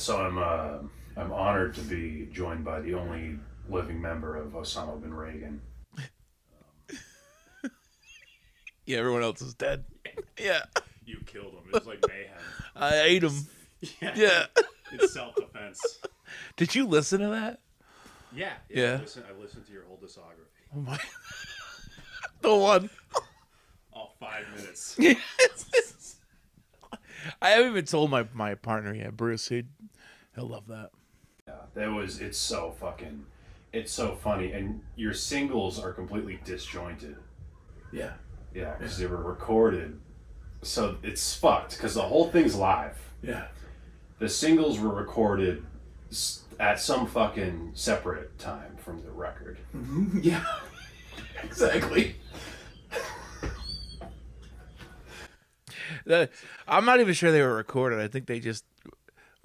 So I'm honored to be joined by the only living member of Osama bin Reagan. Yeah, everyone else is dead. Yeah, You killed him. It was like mayhem. I ate him. Yeah, Yeah. it's self defense. Did you listen to that? Yeah. Yeah. I listened to your whole discography, Oh my. The one. all 5 minutes. I haven't even told my partner yet, Bruce. He'll love that. Yeah, that was. It's so fucking. It's so funny, and your singles are completely disjointed. Yeah. Yeah, because they were recorded, so it's fucked. Because the whole thing's live. Yeah. The singles were recorded at some fucking separate time from the record. Mm-hmm. Yeah. Exactly. I'm not even sure they were recorded. I think they just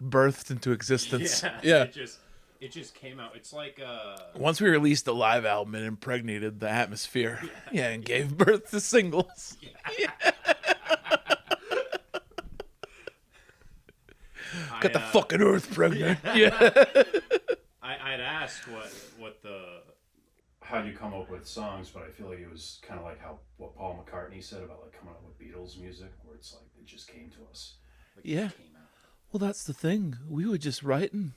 birthed into existence. Yeah. It just came out. It's like Once we released the live album, it impregnated the atmosphere. Yeah, and gave birth to singles. Got the fucking earth pregnant. Yeah. I'd asked what the how'd you come up with songs, but I feel like it was kind of like how what Paul McCartney said about like coming up with Beatles music, where it's like it just came to us. Like Yeah. it came out. Well, that's the thing. We were just writing.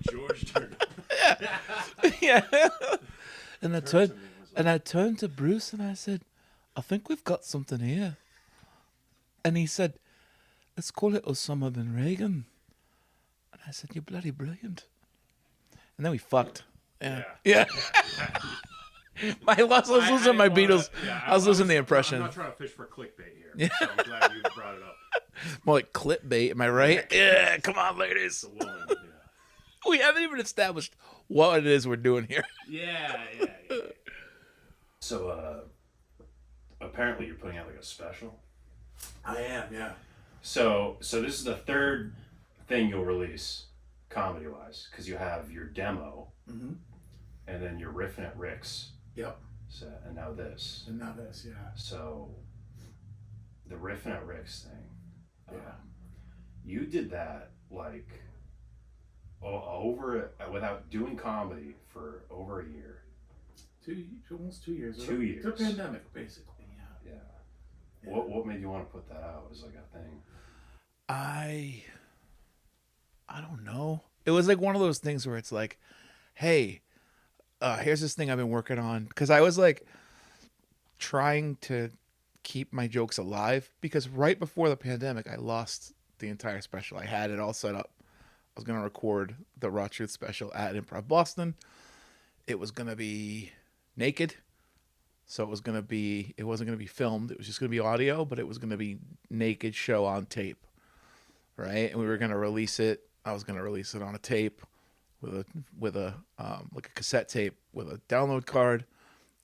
George turned. Yeah. And I turned to Bruce and I said, I think we've got something here. And he said, let's call it Osama Bin Reagan. And I said, you're bloody brilliant. And then we fucked. Yeah. Yeah. I was losing my Beatles. I was losing the impression. I'm not trying to fish for clickbait here, so I'm glad you brought it up. More like clipbait, am I right? Yeah, come on, ladies. The woman, yeah. We haven't even established what it is we're doing here. Yeah. So, apparently you're putting out like a special. I am, yeah. So this is the third thing you'll release, comedy-wise, because you have your demo, Mm-hmm. and then you're riffing at Rick's Yep. set, and now this. And now this, yeah. So, the riffing at Rick's thing, Yeah. you did that like over without doing comedy for over a year. Almost 2 years. 2 years. The pandemic, basically, yeah. Yeah. What made you want to put that out as like a thing? I don't know. It was like one of those things where it's like, hey, here's this thing I've been working on. Because I was like trying to keep my jokes alive. Because right before the pandemic, I lost the entire special. I had it all set up. I was going to record the Raw Truth special at Improv Boston. It was going to be naked. So it wasn't going to be filmed. It was just going to be audio, but it was going to be naked show on tape. Right? And we were going to release it. I was going to release it on a tape with a like a cassette tape with a download card,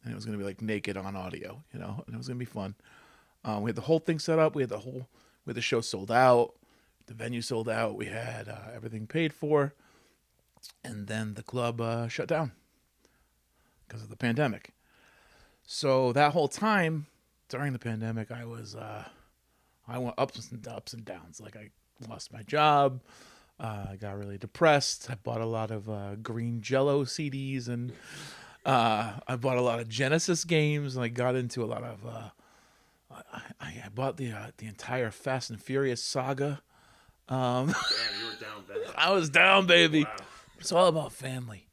and it was going to be like naked on audio, and it was going to be fun. We had the whole thing set up. We had the show sold out. The venue sold out. We had everything paid for, and then the club shut down because of the pandemic. So that whole time during the pandemic, I went ups and downs. Like I lost my job. I got really depressed. I bought a lot of Green Jello CDs, and I bought a lot of Genesis games, and I got into a lot of. I bought the entire Fast and Furious saga. Damn, you were down bad. I was down, baby. Wow. It's all about family,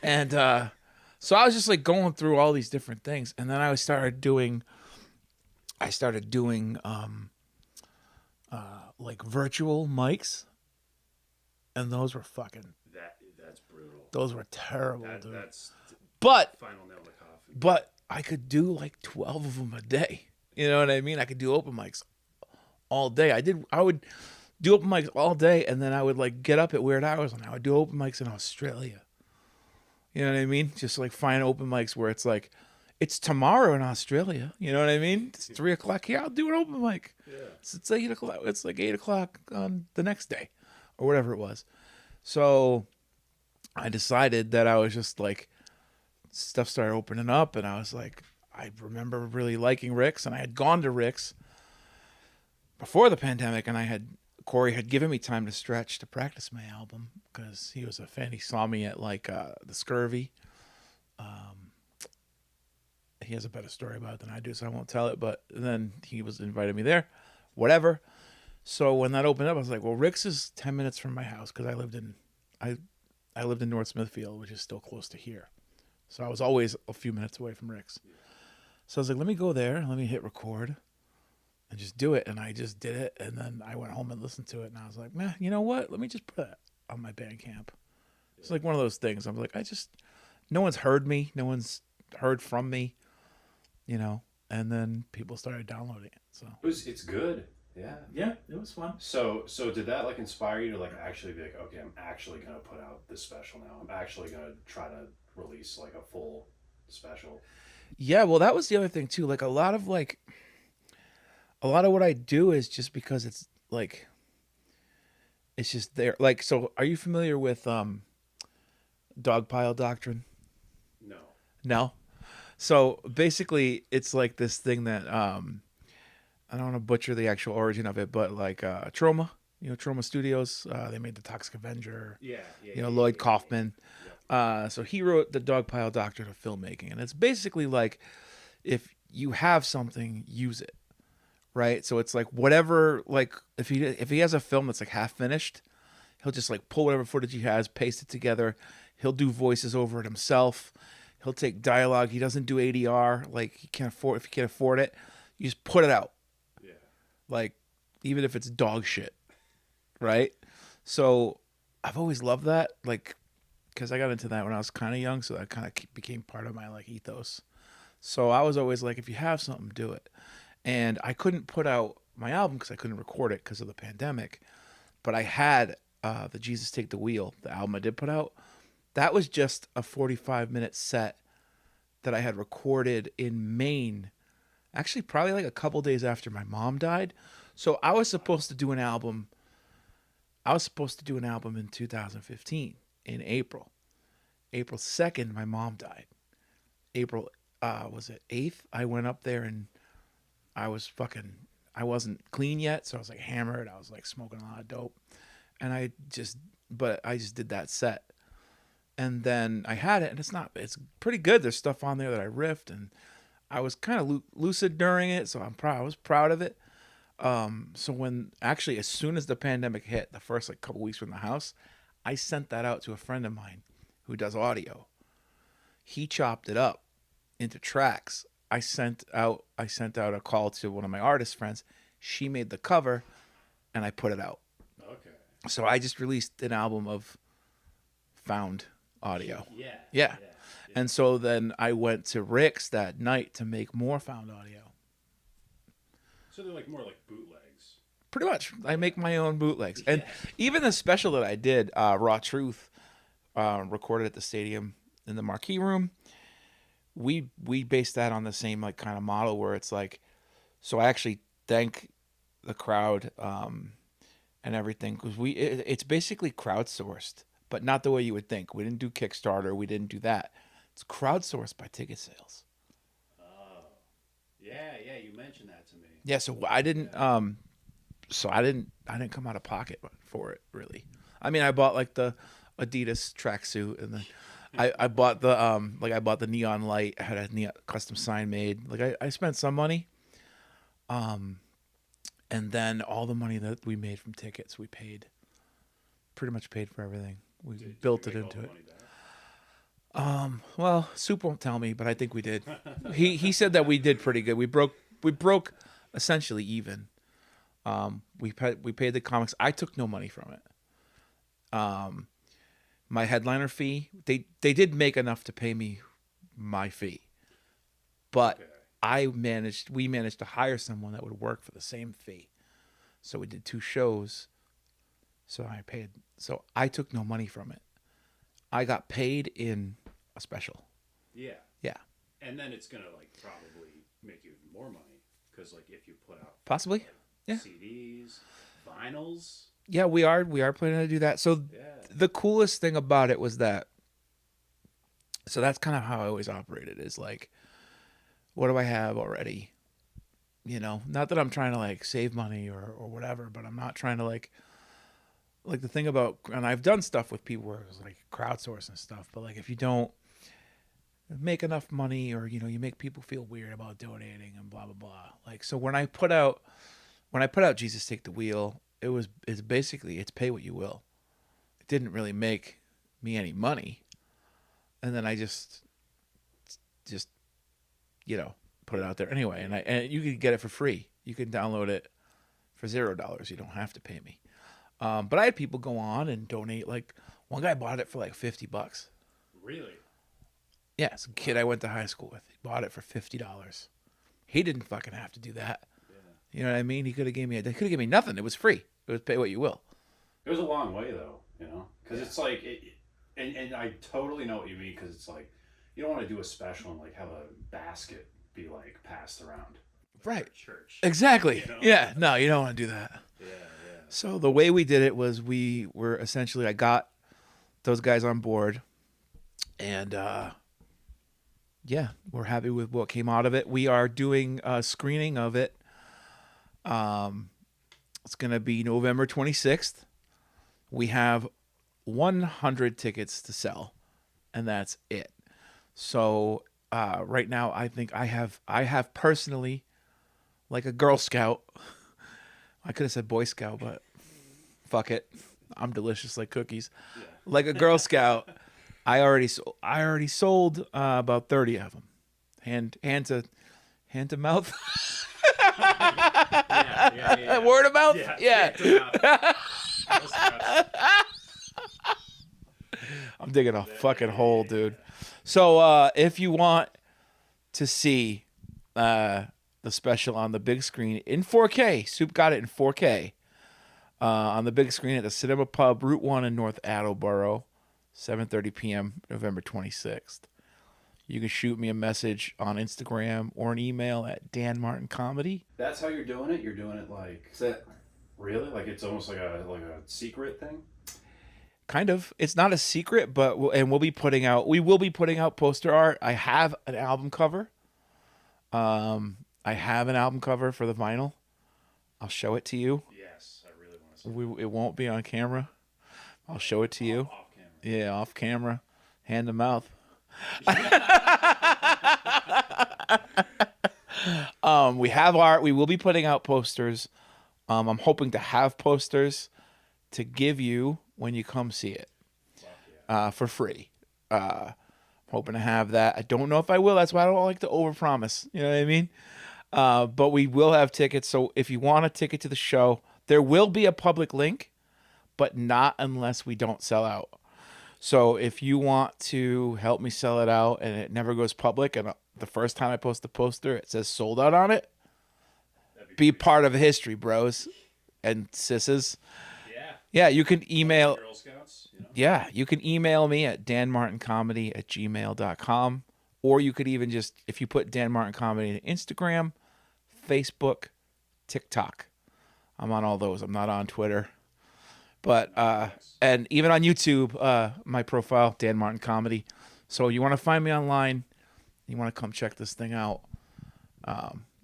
and so I was just like going through all these different things, and then I started doing like virtual mics. And those were fucking. That's brutal. Those were terrible, dude. That's But final nail in the coffin. but I could do like 12 of them a day. You know what I mean? I could do open mics all day. I would do open mics all day, and then I would like get up at weird hours, and I would do open mics in Australia. You know what I mean? Just like find open mics where it's like, it's tomorrow in Australia. You know what I mean? It's 3:00 here. I'll do an open mic. Yeah. It's 8:00. It's like 8:00 on the next day, or whatever it was. So I decided that I was just like, stuff started opening up, and I was like, I remember really liking Rick's, and I had gone to Rick's before the pandemic, and Corey had given me time to stretch to practice my album because he was a fan. He saw me at like the Scurvy. He has a better story about it than I do, so I won't tell it. But then he was invited me there, whatever. So when that opened up, I was like, well, Rick's is 10 minutes from my house because I lived in North Smithfield, which is still close to here. So I was always a few minutes away from Rick's. So I was like, let me go there, let me hit record and just do it. And I just did it. And then I went home and listened to it. And I was like, man, you know what? Let me just put that on my Bandcamp. It's like one of those things. I'm like, no one's heard me. No one's heard from me, you know? And then people started downloading it. So It's good. Yeah. yeah, it was fun. So did that like inspire you to like actually be like, okay, I'm actually gonna put out this special now. I'm actually gonna try to release like a full special. Yeah, well, that was the other thing too. Like a lot of what I do is just because it's just there. Like, so are you familiar with dogpile doctrine? No. No. So basically, it's like this thing that I don't want to butcher the actual origin of it, but like Trauma, Trauma Studios, they made the Toxic Avenger. Yeah. Lloyd Kaufman. So he wrote the Dogpile Doctrine of filmmaking, and it's basically like if you have something, use it, right? So it's like whatever, like if he has a film that's like half finished, he'll just like pull whatever footage he has, paste it together. He'll do voices over it himself. He'll take dialogue. He doesn't do ADR. Like if he can't afford it, you just put it out. Yeah. Like even if it's dog shit, right? So I've always loved that, like because I got into that when I was kind of young, so that kind of became part of my like ethos. So I was always like, if you have something, do it. And I couldn't put out my album because I couldn't record it because of the pandemic. But I had the Jesus Take the Wheel, the album I did put out. That was just a 45-minute set that I had recorded in Maine, actually probably like a couple days after my mom died. So I was supposed to do an album. I was supposed to do an album in 2015 in April. April 2nd, my mom died. April, was it 8th? I went up there and I wasn't clean yet. So I was like hammered. I was like smoking a lot of dope. And I just did that set. And then I had it, and it's pretty good. There's stuff on there that I riffed, and I was kind of lucid during it, so I was proud of it. So when actually, as soon as the pandemic hit, the first like couple weeks from the house, I sent that out to a friend of mine who does audio. He chopped it up into tracks. I sent out a call to one of my artist friends. She made the cover, and I put it out. Okay. So I just released an album of found audio. Yeah. And so then I went to Rick's that night to make more found audio. So they're like more like bootlegs. Pretty much. I make my own bootlegs. And even the special that I did, Raw Truth, recorded at the stadium in the marquee room, we based that on the same like kind of model where it's like, so I actually thank the crowd and everything because it's basically crowdsourced, but not the way you would think. We didn't do Kickstarter. We didn't do that. It's crowdsourced by ticket sales. Oh, yeah. You mentioned that to me. Yeah, so I didn't. I didn't come out of pocket for it really. I mean, I bought like the Adidas tracksuit, and then I bought the neon light. I had a neon custom sign made. Like I spent some money. And then all the money that we made from tickets, we pretty much paid for everything. We built it into it. Well, Soup won't tell me, but I think we did. He said that we did pretty good. We broke essentially even. We paid the comics. I took no money from it. My headliner fee, they did make enough to pay me my fee, but we managed to hire someone that would work for the same fee. So we did 2 shows. So I took no money from it. I got paid in a special. Yeah. Yeah. And then it's gonna like probably make you even more money because like if you put out Possibly. Yeah. CDs, vinyls. Yeah, we are planning to do that. So the coolest thing about it was that. So that's kind of how I always operated. Is like, what do I have already? not that I'm trying to like save money or whatever, but I'm not trying to like the thing about, and I've done stuff with people where it was like crowdsource and stuff, but like if you don't make enough money or you make people feel weird about donating and blah blah blah. Like so when I put out Jesus Take the Wheel, it's basically it's pay what you will. It didn't really make me any money. And then I just put it out there anyway, and you can get it for free. You can download it for $0. You don't have to pay me. But I had people go on and donate. Like one guy bought it for like $50. Really? Yeah, it's a kid I went to high school with. He bought it for $50. He didn't fucking have to do that. Yeah. You know what I mean? He could have gave me nothing. It was free. It was pay what you will. It was a long way though, because it's like, and I totally know what you mean, because it's like you don't want to do a special and like have a basket be like passed around. Right. Church. Exactly. Yeah. No, you don't want to do that. Yeah. So the way we did it was we were essentially, I got those guys on board, and we're happy with what came out of it. We are doing a screening of it. It's going to be November 26th. We have 100 tickets to sell, and that's it. So right now, I think I have personally, like a Girl Scout. I could have said Boy Scout, but fuck it. I'm delicious like cookies. Yeah. Like a Girl Scout, I already sold about 30 of them. Hand to mouth. Yeah. Word of mouth. Yeah. I'm digging a fucking hole, dude. So if you want to see the special on the big screen in 4K, Soup got it in 4K on the big screen at the Cinema Pub, Route 1 in North Attleboro, 7:30 p.m. November 26th. You can shoot me a message on Instagram or an email at Dan Martin Comedy. That's how you're doing it? You're doing it like... Is that really? Like it's almost like a secret thing? Kind of. It's not a secret, but we will be putting out poster art. I have an album cover. I have an album cover for the vinyl. I'll show it to you. Yes, I really want to see it. It won't be on camera. I'll show it to you. Off camera. Yeah, off camera. Hand to mouth. We have art. We will be putting out posters. I'm hoping to have posters to give you when you come see it for free. I'm hoping to have that. I don't know if I will. That's why I don't like to overpromise. You know what I mean? But we will have tickets. So if you want a ticket to the show, there will be a public link, but not unless we don't sell out. So if you want to help me sell it out and it never goes public, and the first time I post the poster, it says sold out on it, be part of history, bros and sisses. Yeah, you can email. Girl Scouts, Yeah, you can email me at danmartincomedy@gmail.com. Or you could even just, if you put Dan Martin Comedy on Instagram, Facebook, TikTok. I'm on all those. I'm not on Twitter. But, and even on YouTube, my profile, Dan Martin Comedy. So you want to find me online, you want to come check this thing out.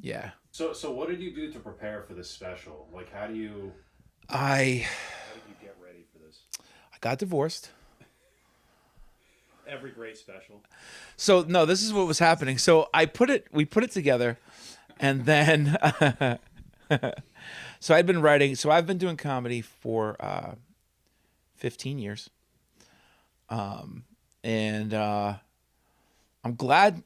Yeah. So what did you do to prepare for this special? Like, how did you get ready for this? I got divorced. Every great special. So no, this is what was happening. So we put it together, and then so I'd been writing. So I've been doing comedy for 15 years, and I'm glad.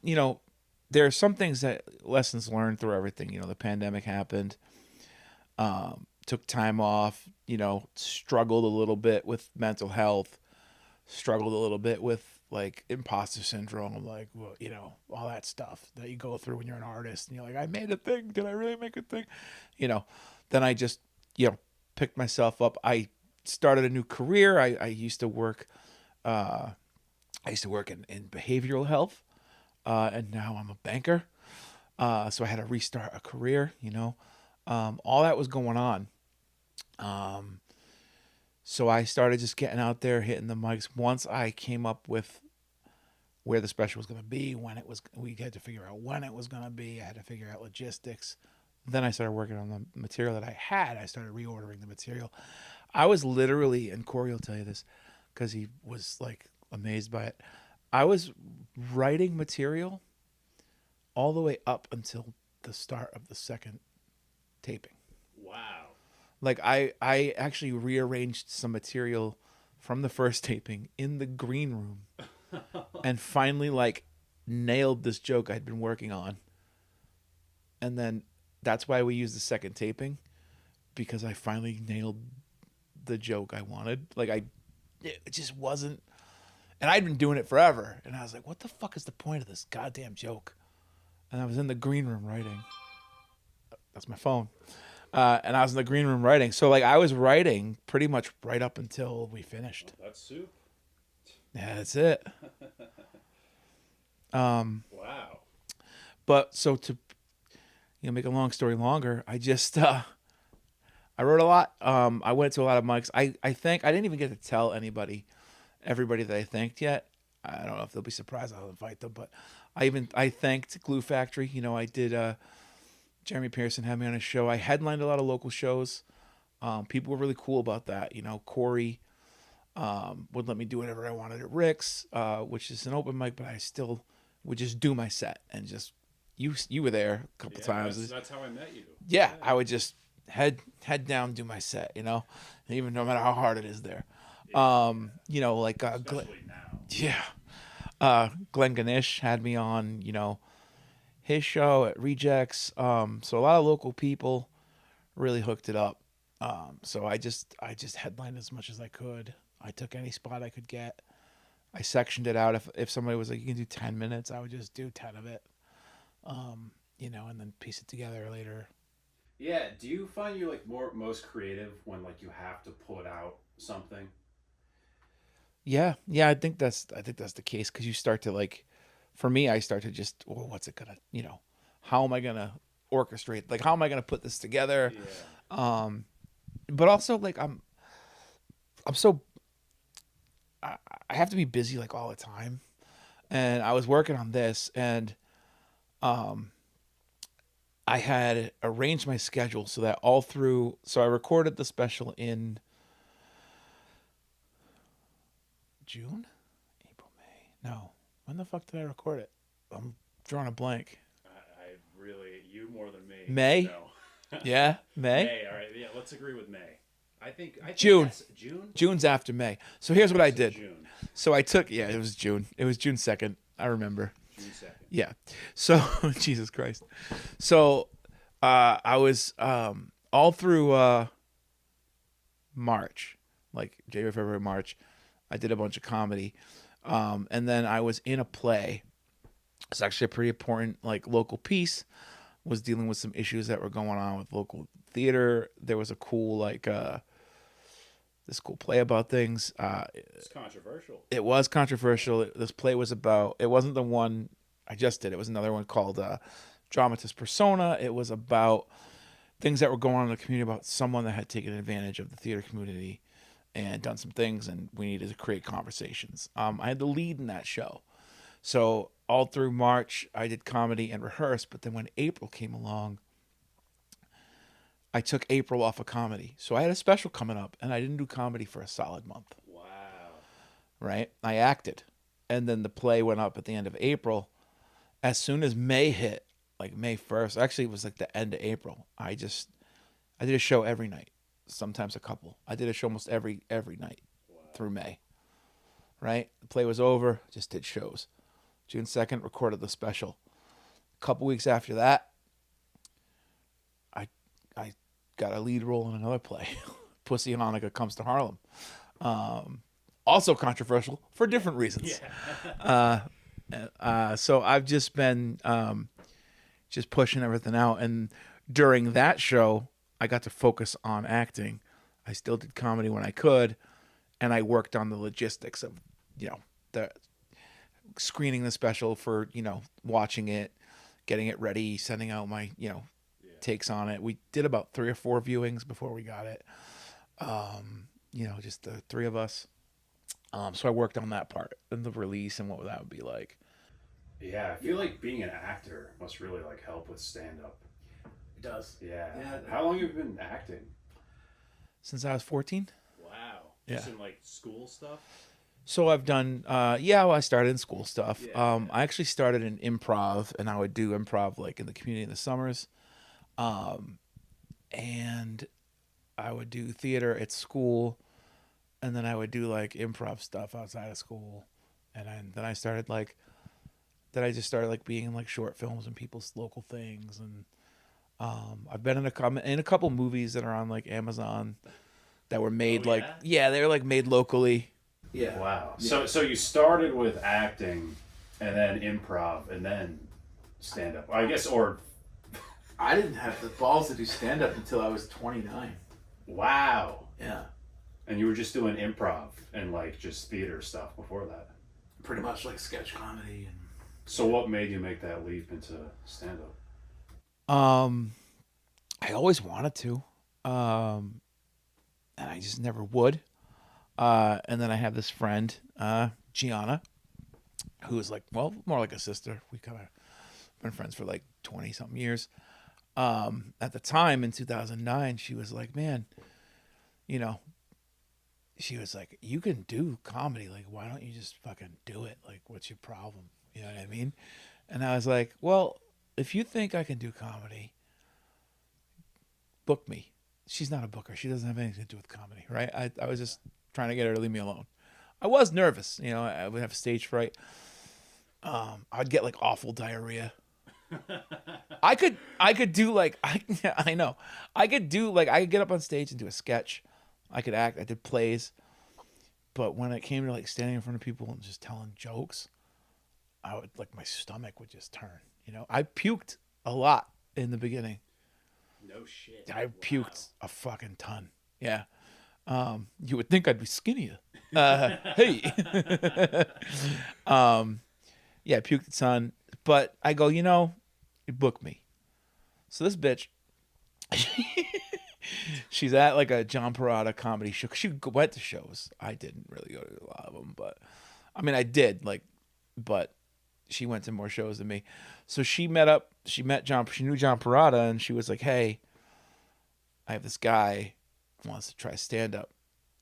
There are some things lessons learned through everything. The pandemic happened. Took time off. Struggled a little bit with mental health. Struggled a little bit with like imposter syndrome, like, well, all that stuff that you go through when you're an artist, and you're like, I made a thing. Did I really make a thing? Then I just, picked myself up. I started a new career. I used to work, in behavioral health, and now I'm a banker. So I had to restart a career. All that was going on. So I started just getting out there, hitting the mics. Once I came up with where the special was going to be, we had to figure out when it was going to be. I had to figure out logistics. Then I started working on the material that I had. I started reordering the material. I was literally, and Corey will tell you this because he was like amazed by it. I was writing material all the way up until the start of the second taping. Wow. Like I actually rearranged some material from the first taping in the green room and finally like nailed this joke I'd been working on. And then that's why we used the second taping, because I finally nailed the joke I wanted. Like it just wasn't, and I'd been doing it forever. And I was like, what the fuck is the point of this goddamn joke? And I was in the green room writing. That's my phone. And I was in the green room writing. So like I was writing pretty much right up until we finished. Oh, that's soup. Yeah, that's it. Wow. But so to make a long story longer, I just I wrote a lot. I went to a lot of mics. I think I didn't even get to tell everybody that I thanked yet. I don't know if they'll be surprised. I'll invite them, but I thanked Glue Factory. You know, I did. Jeremy Pearson had me on his show. I headlined a lot of local shows. People were really cool about that. You know, Corey would let me do whatever I wanted at Rick's, which is an open mic, but I still would just do my set and just you were there a couple times. That's how I met you. Yeah, I would just head down, do my set. You know, even no matter how hard it is there. You know, like Especially now. yeah, Glenn Ganesh had me on. You know, his show at Rejects. So a lot of local people really hooked it up. So I just headlined as much as I could. I took any spot I could get. I sectioned it out. If somebody was like, you can do 10 minutes, I would just do 10 of it. You know, and then piece it together later. Yeah. Do you find you're like most creative when like you have to put out something? Yeah, I think that's the case because you start to like, for me, I start to just, well, what's it gonna, how am I gonna orchestrate? Like, how am I gonna put this together? Yeah. But also like I'm so I have to be busy like all the time, and I was working on this, and I had arranged my schedule so that all through. So I recorded the special in June, April, May. No, when the fuck did I record it? I'm drawing a blank. I really you more than me. May. No. Yeah, May. May. All right. Yeah. Let's agree with May. I think June. That's June. June's after May. So here's what I did. June. So I took, yeah, it was June. It was June 2nd. I remember. June 2nd. Yeah. So Jesus Christ. So I was all through March, like January, February, March. I did a bunch of comedy, and then I was in a play. It's actually a pretty important like local piece. Was dealing with some issues that were going on with local theater. There was a cool like this cool play about things. It's controversial. It was controversial. This play was about. It wasn't the one I just did. It was another one called Dramatis Persona. It was about things that were going on in the community about someone that had taken advantage of the theater community and done some things, and we needed to create conversations. I had the lead in that show. So all through March, I did comedy and rehearsed, but then when April came along, I took April off of comedy. So I had a special coming up, and I didn't do comedy for a solid month. Wow. Right? I acted. And then the play went up at the end of April. As soon as May hit, like May 1st, actually it was like the end of April, I did a show every night, sometimes a couple. I did a show almost every night through May. Right? The play was over, just did shows. June 2nd, recorded the special. A couple weeks after that, I got a lead role in another play, Pussy and Hanukkah Comes to Harlem. Also controversial for different reasons. Yeah. So I've just been just pushing everything out. And during that show, I got to focus on acting. I still did comedy when I could, and I worked on the logistics of, the screening the special for, watching it, getting it ready, sending out my, takes on it. We did about 3 or 4 viewings before we got it. Just the 3 of us. So I worked on that part and the release and what that would be like. Yeah, I feel like being an actor must really like help with stand up. It does. Yeah. How long have you been acting? Since I was 14. Wow. Just Yeah. in like school stuff? So I've done, well, I started in school stuff. Yeah. I actually started in improv, and I would do improv like in the community in the summers. And I would do theater at school, and then I would do like improv stuff outside of school. And then I started like, then I just started like being in like short films and people's local things. And I've been in a couple movies that are on like Amazon that were made they were like made locally. Yeah. Wow. Yeah. So you started with acting, and then improv, and then stand up. I guess, or I didn't have the balls to do stand up until I was 29. Wow. Yeah. And you were just doing improv and like just theater stuff before that. Pretty much like sketch comedy and. So what made you make that leap into stand up? I always wanted to. And I just never would. And then I have this friend, Gianna, who is like, well, more like a sister. We kind of been friends for like 20 something years. At the time in 2009, she was like, man, she was like, you can do comedy. Like, why don't you just fucking do it? Like, what's your problem? You know what I mean? And I was like, well, if you think I can do comedy, book me. She's not a booker. She doesn't have anything to do with comedy, right? I was just trying to get her to leave me alone. I was nervous. I would have stage fright. I'd get like awful diarrhea. I could do like, I know. I could get up on stage and do a sketch. I could act. I did plays. But when it came to like standing in front of people and just telling jokes, my stomach would just turn. I puked a lot in the beginning. No shit. I puked a fucking ton. Yeah. You would think I'd be skinnier. Hey. Yeah, I puked a ton. But I go, you book me. So this bitch, she's at like a John Perrotta comedy show. She went to shows. I didn't really go to a lot of them, but I did but she went to more shows than me. So she met John. She knew John Perrotta, and she was like, "Hey, I have this guy who wants to try stand up."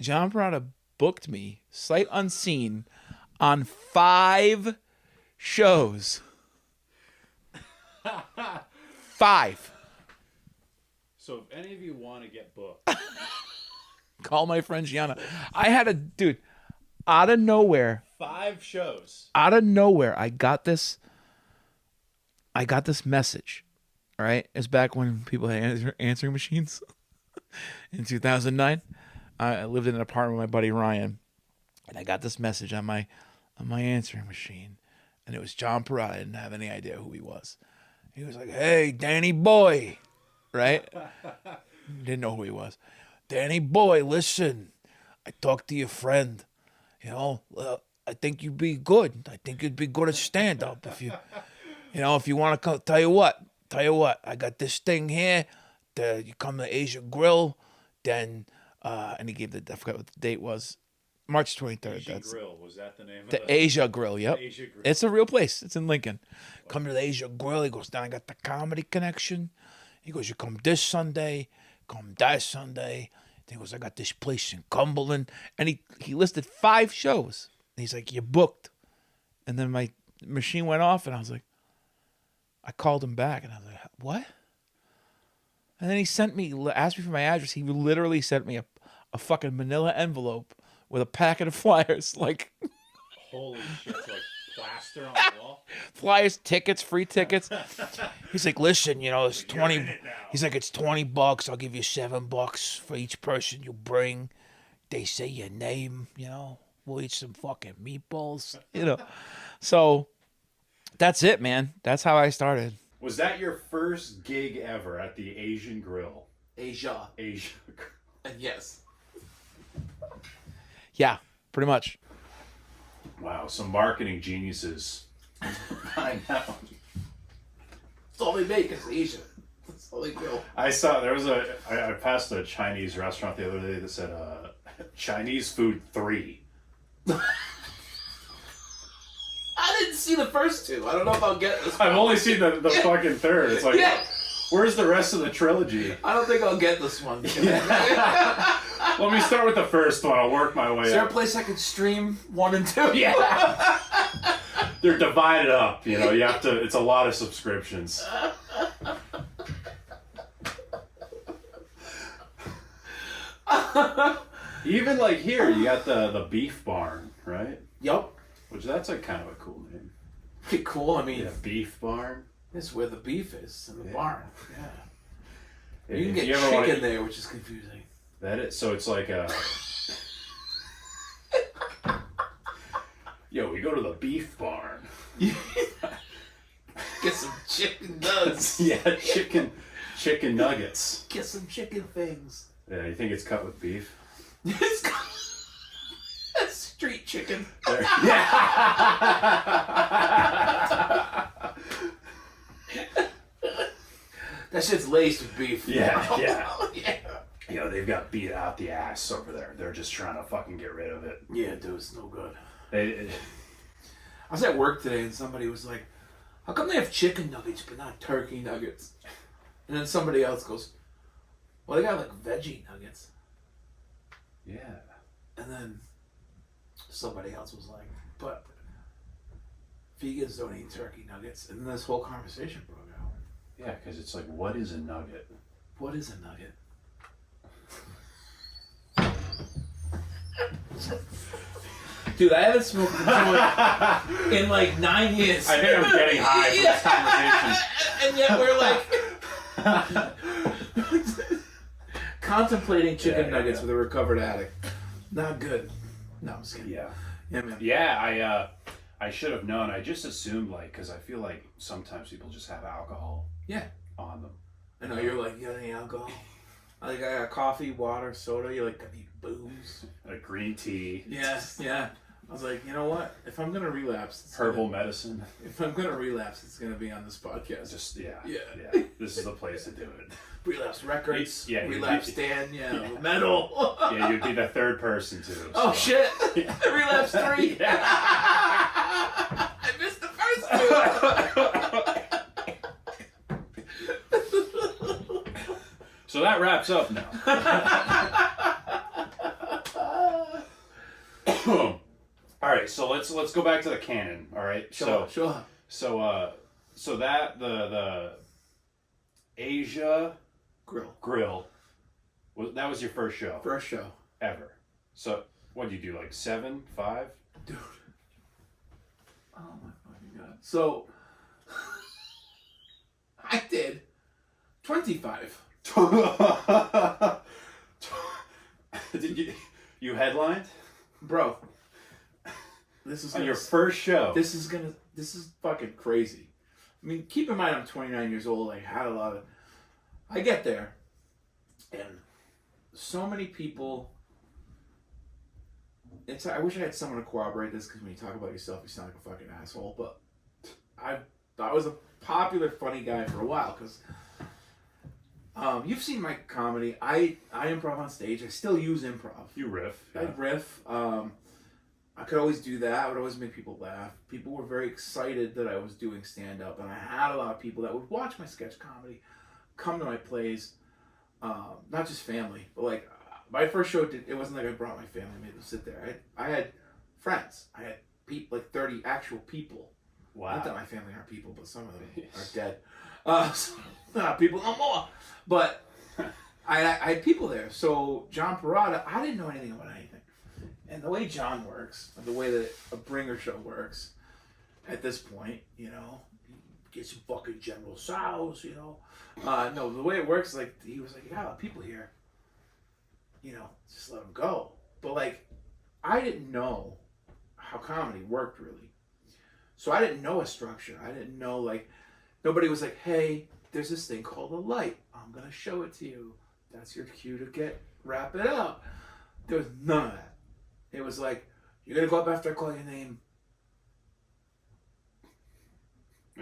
John Perrotta booked me sight unseen on 5 shows. 5. So if any of you want to get booked, call my friend Gianna. I had a dude out of nowhere. 5 shows. Out of nowhere, I got this message. All right, it's back when people had answering machines. In 2009, I lived in an apartment with my buddy Ryan, and I got this message on my answering machine, and it was John Perrotta. I didn't have any idea who he was. He was like, "Hey, Danny boy," right? Didn't know who he was. "Danny boy, listen, I talked to your friend. I think you'd be good. I think you'd be good at stand up if you want to come. Tell you what, I got this thing here. You come to Asia Grill, then and he gave I forgot what the date was, March 23rd. Asia Grill, was that the name of the it? Asia Grill? Yep, Asia Grill. It's a real place. It's in Lincoln. Come to the Asia Grill. He goes, "Then I got the comedy connection." He goes, "You come this Sunday, come that Sunday." He goes, "I got this place in Cumberland," and he listed 5 shows. And he's like, "You're booked." And then my machine went off, and I was like, I called him back, and I was like, "What?" And then he asked me for my address. He literally sent me a fucking manila envelope with a packet of flyers, like holy shit, like plaster on the wall. Flyers, tickets, free tickets. He's like, "Listen, it's 20." He's like, "It's $20. I'll give you $7 for each person you bring. They say your name. We'll eat some fucking meatballs. So that's it, man. That's how I started. Was that your first gig ever at the Asian Grill? Asia. Yes. Yeah, pretty much. Wow, some marketing geniuses. I know. That's all they make is Asia. That's all they do. I saw I passed a Chinese restaurant the other day that said Chinese food 3. I didn't see the first 2. I don't know if I'll get this. I've only seen the fucking third. It's like, Where's the rest of the trilogy? I don't think I'll get this one. Yeah. Let me start with the first one. I'll work my way Is there up. a place I could stream 1 and 2? Yeah. They're divided up, you know. You have to. It's a lot of subscriptions. Even like here, you got the beef barn, right? Yep. Which that's like kind of a cool name. Pretty cool. I mean, Yeah, beef barn. this is where the beef is in the barn. Yeah. If You can get you ever chicken wanna- there, which is confusing. That is so. It's like a. Yo, we go to the beef barn. Get some chicken nuggets. Yeah, chicken nuggets. Get some chicken things. Yeah, you think it's cut with beef? That's street chicken. Yeah. That shit's laced with beef. Yeah. Yeah. You know, they've got beat out the ass over there. They're just trying to fucking get rid of it. Yeah, dude, it's no good. I I was at work today and somebody was like, how come they have chicken nuggets but not turkey nuggets? And then somebody else goes, well, they got like veggie nuggets. yeah. And then somebody else was like, but vegans don't eat turkey nuggets. And then this whole conversation broke out. Yeah, because it's like, what is a nugget? What is a nugget? Dude, I haven't smoked a joint in like 9 years. I think I'm getting high from this conversation. And yet we're like contemplating chicken Yeah, nuggets yeah. with a recovered addict. Not good. No, I'm just kidding. Yeah. Yeah, man. Yeah, I should have known. I just assumed, like, because I feel like sometimes people just have alcohol Yeah. on them. I know, you're like, you got any alcohol? I got coffee, water, soda. You're like, I need booze. Like green tea, Yeah, yeah. I was like, you know what? If I'm gonna relapse, herbal medicine. If I'm gonna relapse, it's gonna be on this podcast. Just, yeah. Yeah. This is the place to do it. Relapse Records. Yeah, Relapse Dan. Yeah. Metal. Yeah, you'd be the third person to. Oh so. shit! Relapse 3. Yeah. I missed the first 2. So that wraps up now. All right, so let's go back to the canon. All right, Sure. so that the Asia Grill that was your first show First show. ever. So what did you do, like 7, 5? Dude. Oh my fucking god. So I did 25. Did you headlined Bro. This is on gonna, your first show? This is fucking crazy. I mean, keep in mind I'm 29 years old. I had a lot of. I get there, and so many people. I wish I had someone to corroborate this, because when you talk about yourself, you sound like a fucking asshole. But I was a popular, funny guy for a while, because you've seen my comedy. I improv on stage. I still use improv. You riff. I riff. I could always do that. I would always make people laugh. People were very excited that I was doing stand-up, and I had a lot of people that would watch my sketch comedy, come to my plays, not just family, but like my first show, it wasn't like I brought my family, made them sit there. I had friends. I had people, like 30 actual people. Wow. Not that my family aren't people, but some of them are dead. People no more. But I had people there. So John Parada, I didn't know anything about anything. And the way John works, and the way that a bringer show works, at this point, you know, get some fucking General Tso's, you know. No, the way it works, like, he was like, you got a lot of people here, you know, just let them go. But, like, I didn't know how comedy worked, really. So I didn't know a structure. I didn't know, like, nobody was like, hey, there's this thing called a light. I'm going to show it to you. That's your cue to wrap it up. There was none of that. It was like, you're going to go up after I call your name.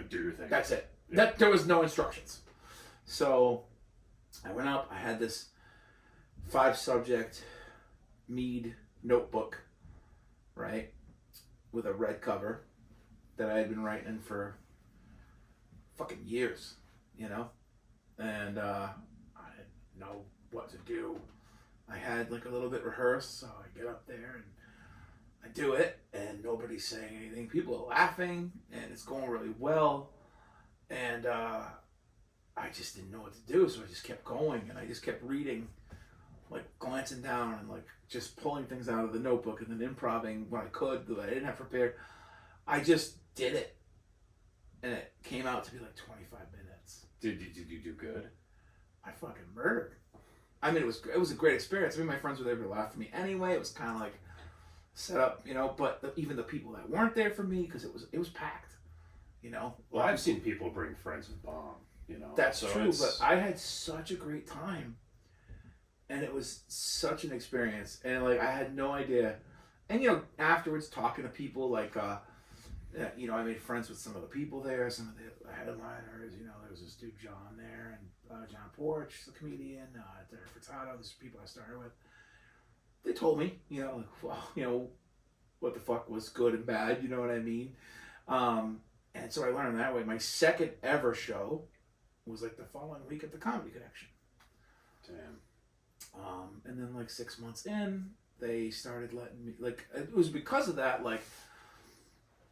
Do your thing. That's it. Yeah. There was no instructions. So I went up. I had this 5-subject Mead notebook, right, with a red cover that I had been writing for fucking years, you know. and I didn't know what to do. I had like a little bit rehearsed, so I get up there and I do it, and nobody's saying anything. People are laughing, and it's going really well, and I just didn't know what to do, so I just kept going, and I just kept reading, like glancing down and like just pulling things out of the notebook and then improvising what I could that I didn't have prepared. I just did it, and it came out to be like 25 minutes. Did you do good? I fucking murdered. I mean, it was a great experience. I mean, my friends were there to laugh at me anyway. It was kind of like set up, you know. But even the people that weren't there for me, because it was packed, you know. Well, I've seen people bring friends and bomb, you know. That's so true, but I had such a great time, and it was such an experience, and like I had no idea. And you know, afterwards talking to people, like you know, I made friends with some of the people there, some of the headliners. You know, there was this dude John there, and John Porch, the comedian, Derek Furtado. These people I started with. They told me, you know, like, well, you know, what the fuck was good and bad. You know what I mean? And so I learned that way. My second ever show was like the following week at the Comedy Connection. Damn. And then like 6 months in, they started letting me, like, it was because of that, like,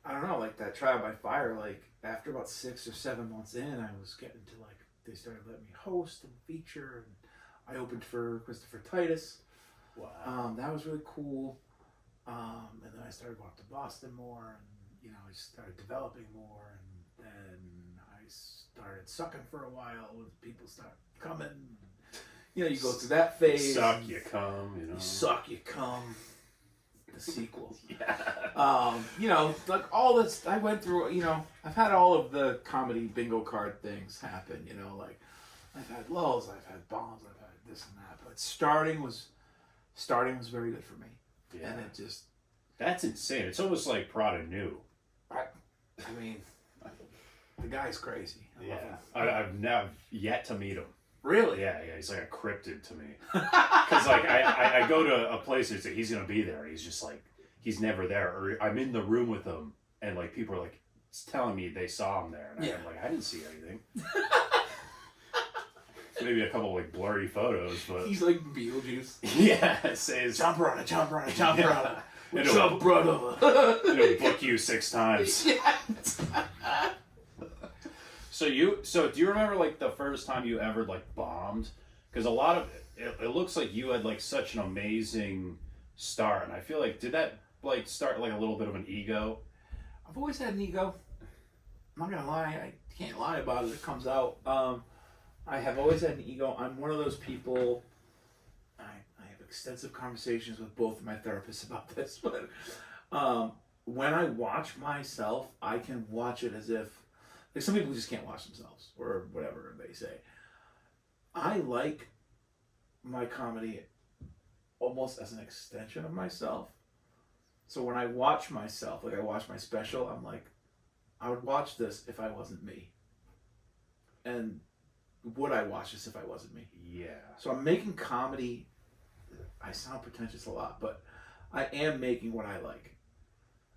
I don't know, like that Trial by Fire, like after about 6 or 7 months in, I was getting to like, they started letting me host and feature, and I opened for Christopher Titus. Wow. That was really cool. And then I started going up to Boston more, and you know, I started developing more, and then I started sucking for a while. People start coming. You know, you go through that phase. You suck, you come. You know. You suck, you come. The sequel. Yeah. You know, like all this, I went through. You know, I've had all of the comedy bingo card things happen. You know, like I've had lulls, I've had bombs, I've had this and that. But starting was very good for me. Yeah. And it just... That's insane. It's almost like Prada knew. I mean, the guy's crazy. I've never yet to meet him. Really? Yeah, he's like a cryptid to me. Because like I go to a place and he's gonna be there. He's just like, he's never there. Or I'm in the room with him and like people are like telling me they saw him there. And I'm like, I didn't see anything. Maybe a couple of like blurry photos, but he's like Beetlejuice. Yeah, it says John Brother. What's up, brother? It'll book you 6 times. Yeah. So do you remember like the first time you ever like bombed? Because a lot of it looks like you had like such an amazing start, and I feel like did that like start like a little bit of an ego? I've always had an ego. I'm not gonna lie. I can't lie about it. It comes out. I have always had an ego. I'm one of those people. I have extensive conversations with both of my therapists about this, but when I watch myself, I can watch it as if, like, some people just can't watch themselves or whatever they say. I like my comedy almost as an extension of myself. So when I watch myself, like I watch my special, I'm like, I would watch this if I wasn't me. And would I watch this if I wasn't me? Yeah. So I'm making comedy. I sound pretentious a lot, but I am making what I like.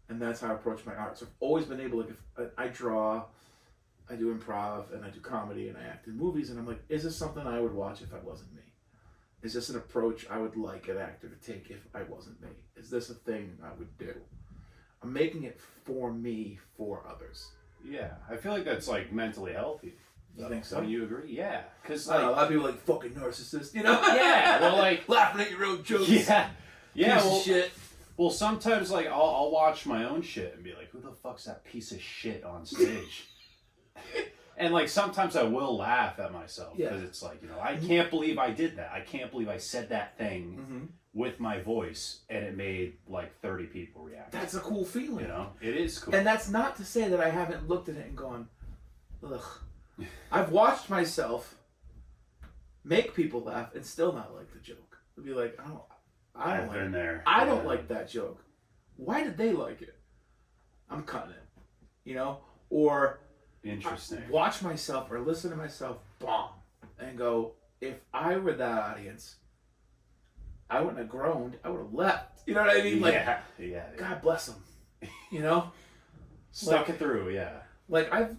And that's how I approach my art. So I've always been able, like, if I draw, I do improv, and I do comedy, and I act in movies, and I'm like, is this something I would watch if I wasn't me? Is this an approach I would like an actor to take if I wasn't me? Is this a thing I would do? I'm making it for me, for others. Yeah, I feel like that's like mentally healthy. You think so? Do you agree? Yeah, because like, a lot of people are like fucking narcissist, you know? Yeah, well, like laughing at your own jokes. Yeah, Piece well, of shit. Well, sometimes like I'll watch my own shit and be like, who the fuck's that piece of shit on stage? And like sometimes I will laugh at myself because it's like, you know, I can't believe I did that. I can't believe I said that thing with my voice and it made like 30 people react. That's a cool feeling. You know, it is cool. And that's not to say that I haven't looked at it and gone, ugh. I've watched myself make people laugh and still not like the joke. I'd be like, I've been there. I don't like that joke. Why did they like it? I'm cutting it. You know? Or interesting. Watch myself or listen to myself bomb and go, if I were that audience, I wouldn't have groaned. I would have left. You know what I mean? Like, yeah. God bless them. You know? Stuck it through, yeah. Like I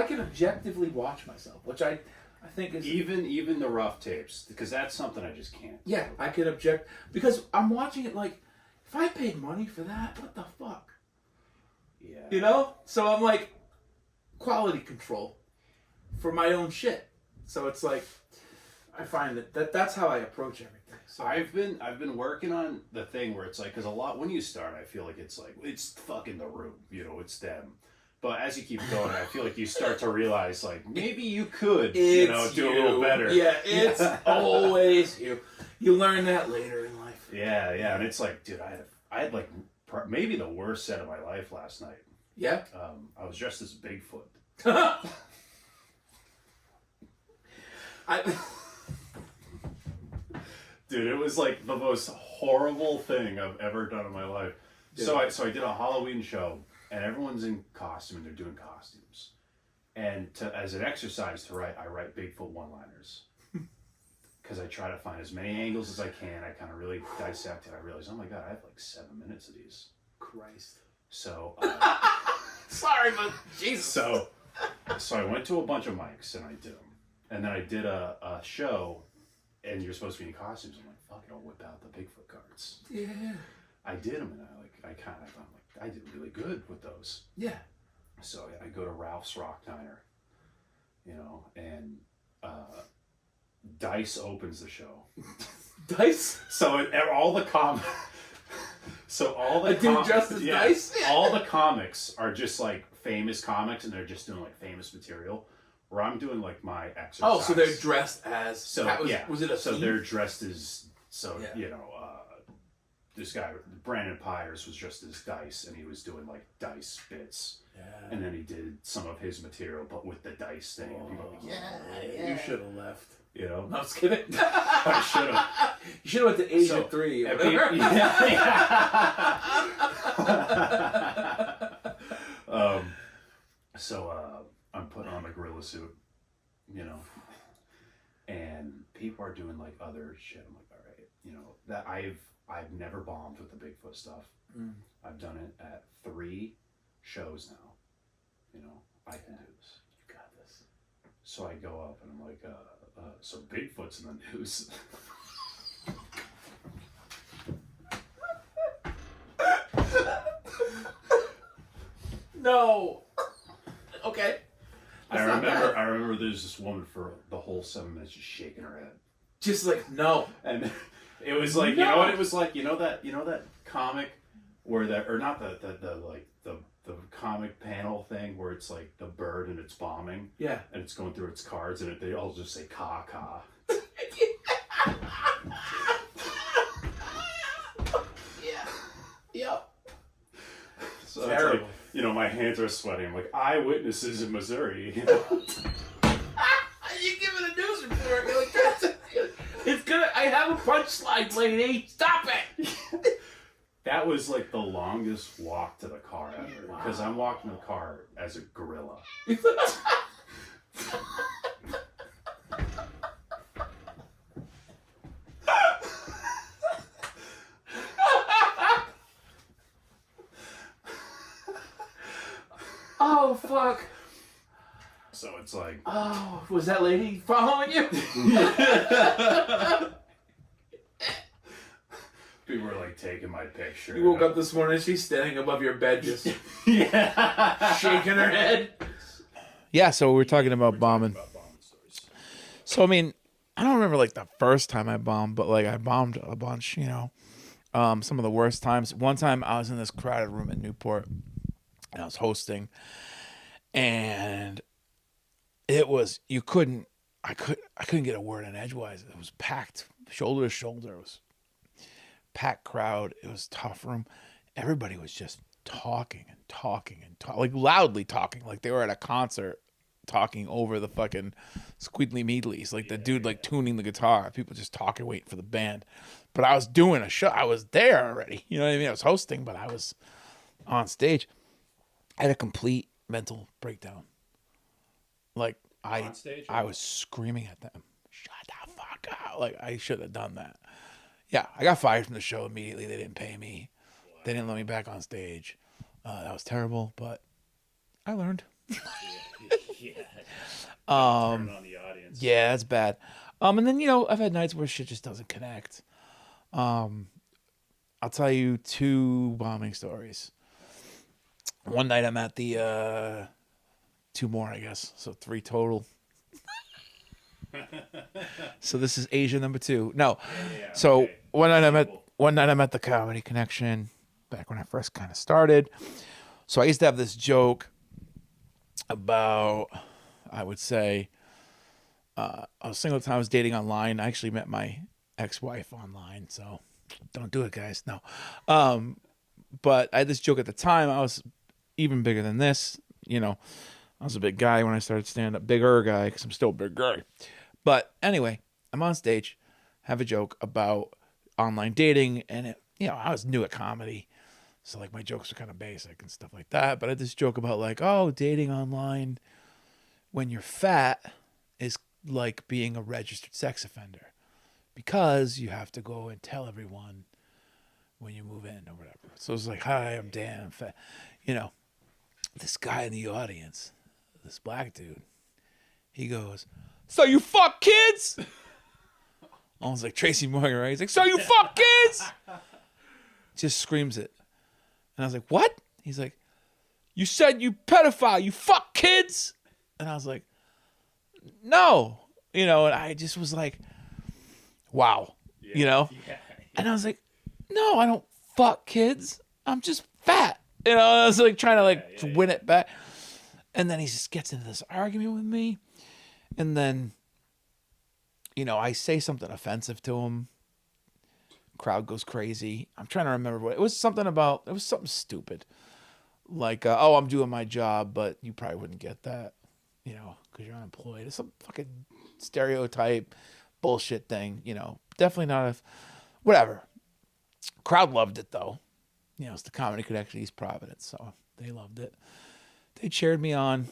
can objectively watch myself, which I I think is even the rough tapes, because that's something I just can't. Yeah, I could object because I'm watching it like, if I paid money for that, what the fuck? Yeah. You know? So I'm like, quality control for my own shit. So it's like, I find that's how I approach everything. So I've been working on the thing where it's like, because a lot when you start, I feel like it's like it's fucking the room, you know, it's them. But as you keep going, I feel like you start to realize like maybe you could, do a little better. Yeah, it's always you. You learn that later in life. Yeah, and it's like, dude, I had like maybe the worst set of my life last night. Yeah. I was dressed as Bigfoot. Dude, it was like the most horrible thing I've ever done in my life. Dude. So I did a Halloween show, and everyone's in costume, and they're doing costumes. And as an exercise to write, I write Bigfoot one-liners. Because I try to find as many angles as I can. I kind of really dissect it. I realize, oh my God, I have like 7 minutes of these. Christ. So... sorry, but Jesus. So I went to a bunch of mics, and I did them. And then I did a show... And you're supposed to be in costumes. I'm like, fuck it, I'll whip out the Bigfoot cards. Yeah. I did them, and I'm like, I did really good with those. Yeah. So I go to Ralph's Rock Diner, and Dice opens the show. Dice? So all the dude dressed as Dice? All the comics are just like famous comics, and they're just doing like famous material. Where I'm doing like my exercise. Oh, so they're dressed as. So was it a so theme? they're dressed as this guy Brandon Pyers was dressed as Dice, and he was doing like Dice bits. Yeah. And then he did some of his material, but with the Dice thing. And people were like, yeah. You should have left. You know? No, I was kidding. I should have. You should have went to Asia 3. Or whatever. I'm putting on a gorilla suit, and people are doing like other shit. I'm like, all right, that I've never bombed with the Bigfoot stuff. I've done it at 3 shows now. I can do this. You got this. So I go up and I'm like, so Bigfoot's in the news. No. Okay. I remember there's this woman for the whole 7 minutes just shaking her head. Just like, no. And it was like, no. You know what it was like? You know that comic where or not the comic panel thing where it's like the bird and it's bombing. Yeah. And it's going through its cards and they all just say ka ka. Yeah. Yep. So terrible. It's like, my hands are sweating. I'm like, eyewitnesses in Missouri. You give it a news report. You're like, it's gonna. I have a punchline, lady. Stop it. That was like the longest walk to the car ever. Because I'm walking the car as a gorilla. Oh, fuck. So it's like... Oh, was that lady following you? People were like taking my picture. You woke up this morning, she's standing above your bed just shaking her head. Yeah, so we're talking about bombing. So, I mean, I don't remember like the first time I bombed, but like I bombed a bunch, some of the worst times. One time I was in this crowded room in Newport and I was hosting, and it was, I couldn't get a word in edgewise. It was packed shoulder to shoulder. It was packed crowd. It was a tough room. Everybody was just talking, like loudly talking, like they were at a concert talking over the fucking squeedly meadlies, like the dude like tuning the guitar. People just talking, waiting for the band. But I was doing a show. I was there already. You know what I mean? I was hosting, but I was on stage. I had a complete mental breakdown. Like I was screaming at them, "Shut the fuck up!" Like I should have done that. Yeah, I got fired from the show immediately. They didn't pay me. They didn't let me back on stage. That was terrible, but I learned. Yeah. Turn on the audience. Yeah, that's bad. And then, you know, I've had nights where shit just doesn't connect. I'll tell you 2 bombing stories. One night I'm at the 2 more, I guess. So 3 total. So this is Asia number 2. No. Yeah, so okay. one night I'm at the Comedy Connection back when I first kind of started. So I used to have this joke about, I would say, a single time I was dating online. I actually met my ex-wife online, so don't do it, guys. No. But I had this joke at the time. I was even bigger than this. You know, I was a big guy when I started stand-up. Bigger guy, because I'm still a big guy. But anyway, I'm on stage, have a joke about online dating, and I was new at comedy. So, like, my jokes are kind of basic and stuff like that. But I had this joke about, like, oh, dating online when you're fat is like being a registered sex offender, because you have to go and tell everyone when you move in or whatever. So it's like, hi, I'm Dan, I'm fat. You know, this guy in the audience, this black dude, he goes, so you fuck kids? Almost like Tracy Morgan, right? He's like, so you fuck kids? Just screams it. And I was like, what? He's like, you said you pedophile, you fuck kids? And I was like, no. You know, and I just was like, wow. Yeah. You know? Yeah. And I was like, no, I don't fuck kids. I'm just fat. You know, I was like trying to win it back. And then he just gets into this argument with me. And then, you know, I say something offensive to him. Crowd goes crazy. I'm trying to remember what it was. Something stupid. Like, oh, I'm doing my job, but you probably wouldn't get that, you know, because you're unemployed. It's some fucking stereotype bullshit thing, you know. Definitely not whatever. Crowd loved it, though. You know, it's the Comedy Connection East Providence, so they loved it. They cheered me on.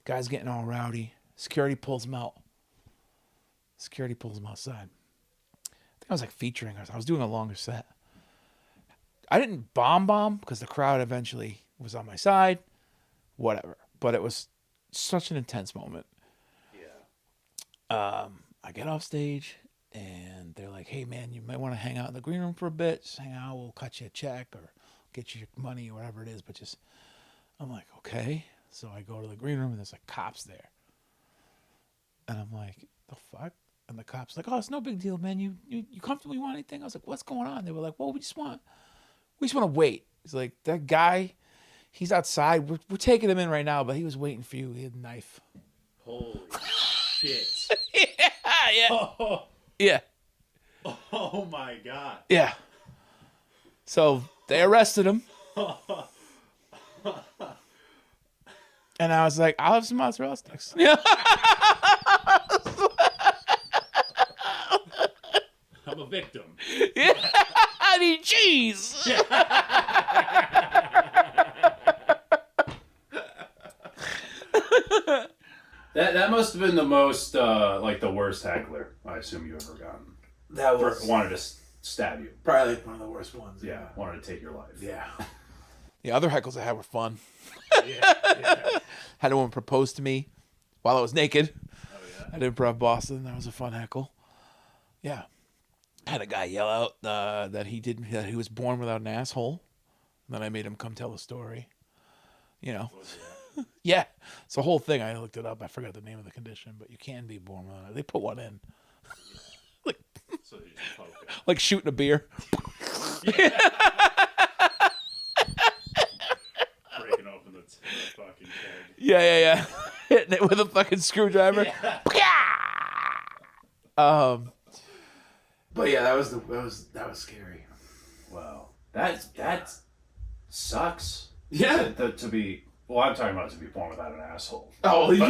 Guys getting all rowdy. Security pulls him out. Security pulls him outside. I think I was like featuring us. I was doing a longer set. I didn't bomb because the crowd eventually was on my side. Whatever. But it was such an intense moment. Yeah. I get off stage and they're like, hey man, you might want to hang out in the green room for a bit. Just hang out. We'll cut you a check or get you your money or whatever it is. But just, I'm like, okay. So I go to the green room and there's like cops there. And I'm like, the fuck? And the cop's like, oh, it's no big deal, man. You comfortable? You want anything? I was like, what's going on? They were like, well, we just want to wait. He's like, that guy, he's outside. We're taking him in right now, but he was waiting for you. He had a knife. Holy shit. Yeah. Oh. Yeah. Oh my God. Yeah. So they arrested him. And I was like, I'll have some mozzarella sticks. Yeah. I'm a victim. Yeah. I need cheese. That must have been the most like the worst heckler I assume you ever gotten. That was wanted to stab you. probably one of the worst ones. Yeah, wanted to take your life. Yeah. The other heckles I had were fun. Yeah. Had a woman propose to me while I was naked. Oh yeah. At Improv Boston. That was a fun heckle. Yeah. Had a guy yell out that he was born without an asshole. And then I made him come tell the story. You know. Yeah. It's a whole thing. I looked it up. I forgot the name of the condition, but you can be born without it. They put one in. Like, So you just poke it. like shooting a beer. Breaking open the fucking keg. Yeah. Hitting it with a fucking screwdriver. Yeah. But yeah, that was scary. Wow. That sucks. Yeah. To be. Well, I'm talking about to be born without an asshole. Oh, But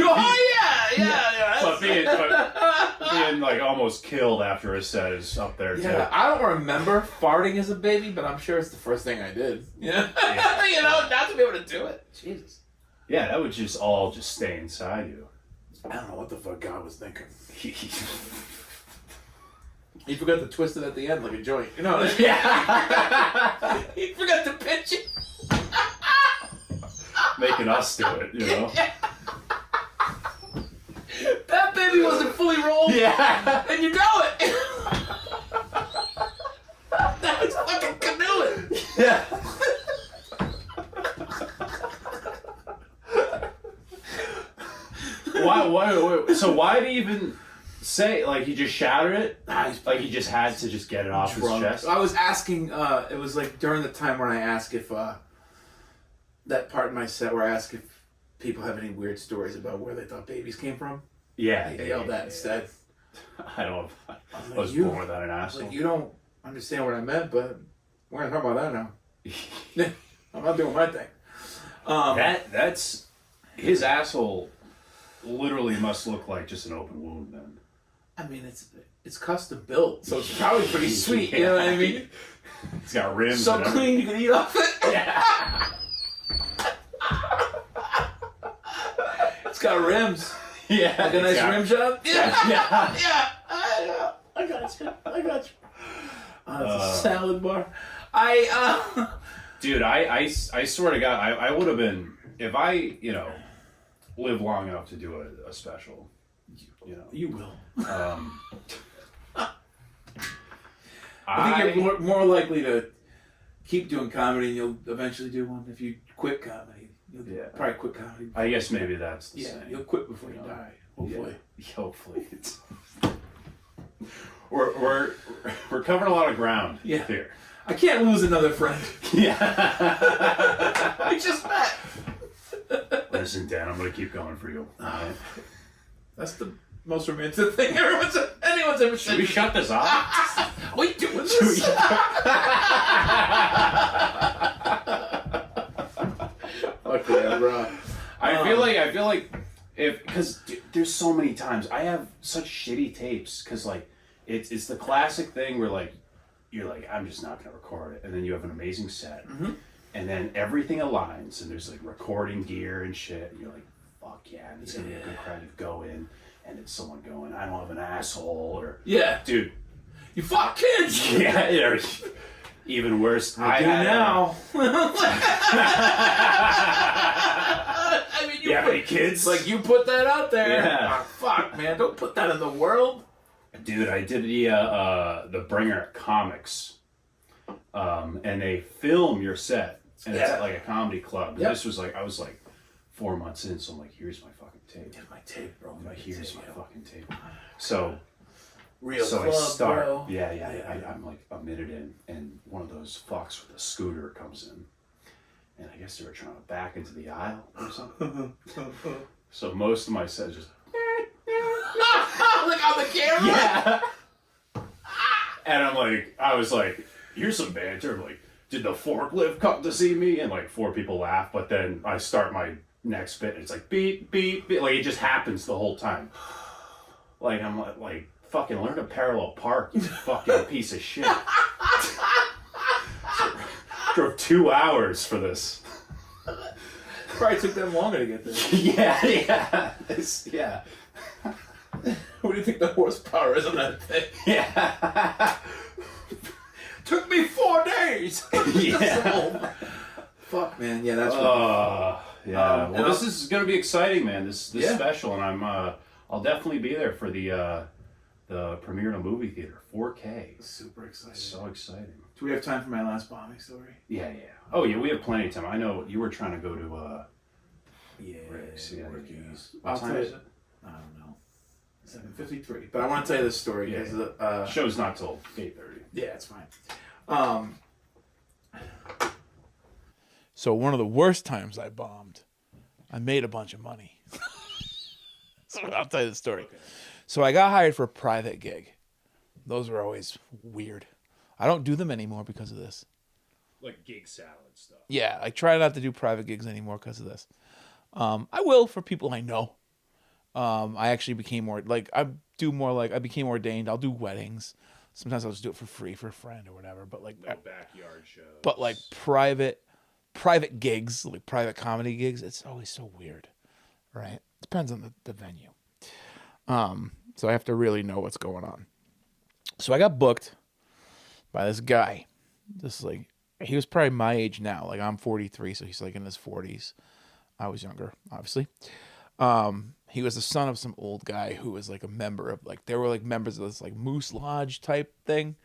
yeah. But being like almost killed after a set is up there too. Yeah, I don't remember farting as a baby, but I'm sure it's the first thing I did. Yeah. You know, not to be able to do it. Jesus. Yeah, that would just all stay inside you. I don't know what the fuck God was thinking. He forgot to twist it at the end like a joint. You know? Yeah. He forgot to pinch it. Making us do it, you know. baby wasn't fully rolled. Yeah. And you know it. That was fucking canoeing. Yeah. Why? So why did he even say, like, he just shouted it? Like, he just had to just get it off his chest? I was asking, it was like during the time when I asked if, that part in my set where I asked if people have any weird stories about where they thought babies came from. Yeah. He yelled that instead. I was born without an asshole. Like, you don't understand what I meant, but we're going to talk about that now. I'm not doing my thing. That's... His asshole literally must look like just an open wound, then. I mean, it's custom built, so it's probably pretty sweet, you know what I mean? It's got rims. So clean you can eat off it. Yeah. It's got rims. Yeah. Like a nice rim job? Yeah. Yeah. I got you. It's a salad bar. Dude, I swear to God, I would have been, if I, live long enough to do a special, You will. I think you're more likely to keep doing comedy and you'll eventually do one. If you quit comedy, you'll probably quit comedy. I guess maybe that's the same. You'll quit before you die. Hopefully. Yeah, hopefully. We're covering a lot of ground here. I can't lose another friend. Yeah. We just met. Listen, Dan, I'm going to keep going for you. Right? That's the most romantic thing anyone's ever said. Should we shut this off? Are we doing this? Fuck yeah, bro. I feel like because there's so many times I have such shitty tapes because like it's the classic thing where like you're like, I'm just not gonna record it, and then you have an amazing set, and then everything aligns, and there's like recording gear and shit, and you're like, fuck yeah, and it's gonna be a good crowd. You go in, and it's someone going, I don't have an asshole, or dude, you fuck kids. Yeah, or even worse, I do now. I mean, you have any kids? Like, you put that out there. Yeah. Oh, fuck, man, don't put that in the world. Dude, I did the Bringer Comics, and they film your set, and it's at like a comedy club. And this was like, I was like 4 months in, so I'm like, here's my fucking tape. Here's my tape, bro. Here's my fucking tape. So real so club, I start, bro. I'm like a minute in, and one of those fucks with a scooter comes in, and I guess they were trying to back into the aisle or something. So most of my set is just like on the camera. Yeah. And I was like, here's some banter. I'm like, did the forklift come to see me? And like 4 people laugh, but then I start my next bit, and it's like beep, beep, beep. Like it just happens the whole time. Like I'm like fucking learn to parallel park, you fucking piece of shit. Drove 2 hours for this. Probably took them longer to get there. Yeah. What do you think the horsepower is on that thing? Yeah. Took me 4 days. Yeah. Fuck, man. Yeah, that's. Yeah. Well, this is gonna be exciting, man. This special, and I'll definitely be there for the premiere in a movie theater, 4K. Super excited. So exciting. Do we have time for my last bombing story? Yeah. Oh yeah, we have plenty of time. I know you were trying to go to Rick's. Yeah. What time is it? I don't know. 7:53. But I want to tell you this story because the show's not till 8:30. Yeah, it's fine. So one of the worst times I bombed, I made a bunch of money. So I'll tell you the story. Okay. So I got hired for a private gig. Those were always weird. I don't do them anymore because of this. Like gig salad stuff. Yeah, I try not to do private gigs anymore because of this. I will for people I know. I actually became more I became ordained. I'll do weddings. Sometimes I'll just do it for free for a friend or whatever. But like backyard shows. But like private gigs, like private comedy gigs, it's always so weird, right? Depends on the venue. So I have to really know what's going on. So I got booked by this guy. He was probably my age now. Like I'm 43, so he's like in his 40s. I was younger, obviously. He was the son of some old guy who was like a member of like, they were like members of this like Moose Lodge type thing.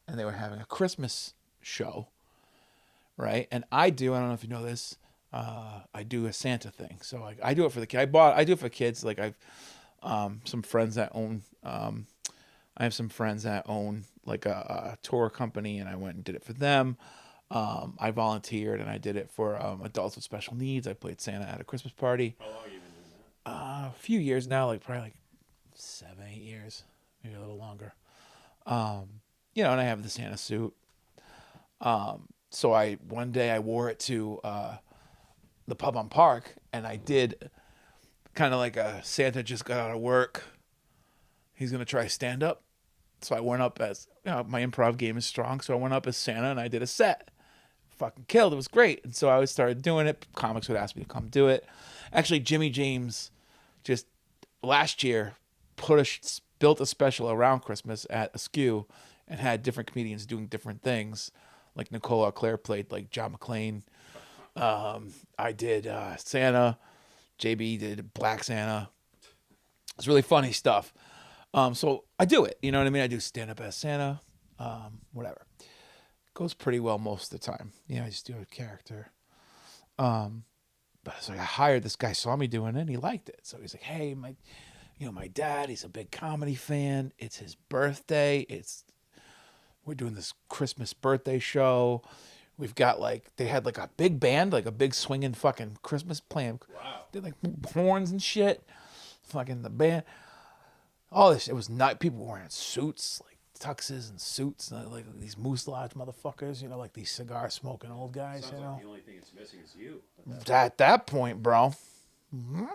And they were having a Christmas show. Right. And I don't know if you know this, I do a Santa thing. So like I do it for the kid. I do it for kids. Like I've, some friends that own, I have some friends that own like a tour company, and I went and did it for them. I volunteered and I did it for adults with special needs. I played Santa at a Christmas party. How long have you been doing that? A few years now, like probably like 7-8 years, maybe a little longer. And I have the Santa suit. So one day I wore it to the pub on Park, and I did kind of like a Santa just got out of work. He's gonna try stand up. So I went up as my improv game is strong. So I went up as Santa and I did a set. Fucking killed. It was great. And so I started doing it. Comics would ask me to come do it. Actually, Jimmy James just last year built a special around Christmas at Askew and had different comedians doing different things. Like Nicole Claire played like John McClane. I did Santa. JB did Black Santa. It's really funny stuff. So I do it. You know what I mean? I do stand up as Santa. Whatever. Goes pretty well most of the time. I just do a character. But so I hired this guy, saw me doing it, and he liked it. So he's like, hey, my dad, he's a big comedy fan. It's his birthday. We're doing this Christmas birthday show. We've got they had like a big band, like a big swinging fucking Christmas plan. Wow. They had like horns and shit. Fucking the band. All this, it was not people wearing suits, like tuxes and suits, like these Moose Lodge motherfuckers, like these cigar smoking old guys. Sounds like the only thing it's missing is you. At that point, bro. Mm-hmm.